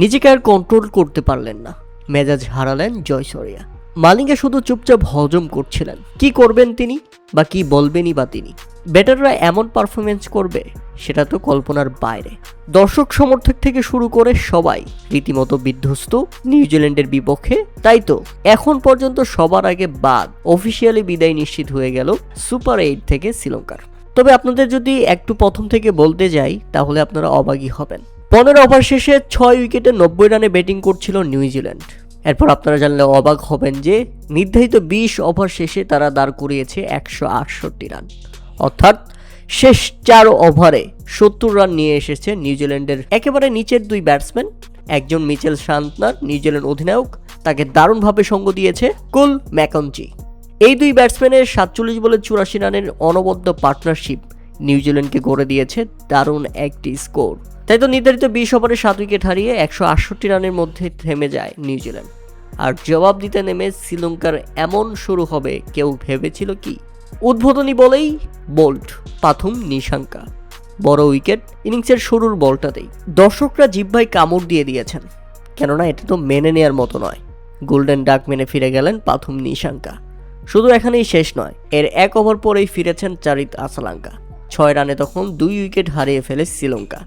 নিজেকে আর কন্ট্রোল করতে পারলেন না, মেজাজ হারালেন জয়সূর্যা। মালিঙ্গা শুধু চুপচাপ হজম করছিলেন। কি করবেন তিনি, বা কি বলবেনই বা তিনি? ব্যাটাররা এমন পারফরমেন্স করবে সেটা তো কল্পনার বাইরে। দর্শক সমর্থক থেকে শুরু করে সবাই রীতিমতো বিধ্বস্ত নিউজিল্যান্ডের বিপক্ষে। তাই তো এখন পর্যন্ত সবার আগে বাদ অফিসিয়ালি বিদায় নিশ্চিত হয়ে গেল সুপার 8 থেকে শ্রীলঙ্কার। তবে আপনাদের যদি একটু প্রথম থেকে বলতে যাই তাহলে আপনারা অবাকই হবেন। 15 ওভার শেষে 6 উইকেটে 90 রানে ব্যাটিং করছিল নিউজিল্যান্ড। এরপর আপনারা জানলে অবাক হবেন যে নির্ধারিত 20 ওভার শেষে তারা দাঁড় করিয়েছে 168 রান। অর্থাৎ শেষ 4 ওভারে 70 রান নিয়ে এসেছে নিউজিল্যান্ডের একেবারে নিচের দুই ব্যাটসম্যান। একজন মিচেল সান্টনার, নিউজিল্যান্ড অধিনায়ক, তাকে দারুণভাবে সঙ্গ দিয়েছে কুল ম্যাকঞ্জি। এই দুই ব্যাটসম্যানের 47 বলে 84 রানের অনবদ্য পার্টনারশিপ নিউজিল্যান্ডকে গড়ে দিয়েছে দারুণ একটি স্কোর। তাই তো নির্ধারিত 20 ওভারে 7 উইকেট হারিয়ে 168 রানের মধ্যে থেমে যায় নিউজিল্যান্ড। আর জবাব দিতে নেমে শ্রীলঙ্কার এমন শুরু হবে কেউ ভেবেছিল কি? উদ্বোধনী বলেই বোল্ট পাথুম নিশাঙ্কা, বড় উইকেট ইনিংসের শুরুর বলটাতেই দর্শকরা জিহ্বায় কামড় দিয়ে দিয়েছেন, কেননা এটা তো মেনে নেয়ার মতো নয়। গোল্ডেন ডাক মেনে ফিরে গেলেন পাথুম নিশাঙ্কা। শুধু এখানেই শেষ নয়, এর 1 ওভার পরেই ফিরেছেন চারিত আসালাঙ্কা। 6 রানে তখন 2 উইকেট হারিয়ে ফেলে শ্রীলঙ্কা।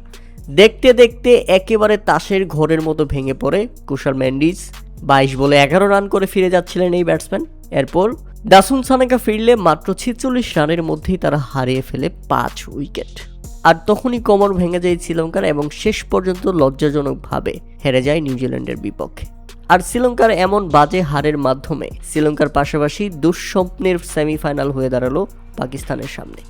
দেখতে দেখতে একেবারে তাসের ঘরের মতো ভেঙে পড়ে কুশাল মেন্ডিস। 22 বলে 11 রান করে ফিরে যাচ্ছিলেন এই ব্যাটসম্যান। এরপর দাসুন সানেকা ফিরলে মাত্র 46 রানের মধ্যেই তারা হারিয়ে ফেলে 5 উইকেট। আর তখনই কোমর ভেঙে যায় শ্রীলঙ্কার এবং শেষ পর্যন্ত লজ্জাজনকভাবে হেরে যায় নিউজিল্যান্ডের বিপক্ষে। আর শ্রীলঙ্কার এমন বাজে হারের মাধ্যমে শ্রীলঙ্কার পাশাপাশি দুঃস্বপ্নের সেমিফাইনাল হয়ে দাঁড়ালো পাকিস্তানের সামনে।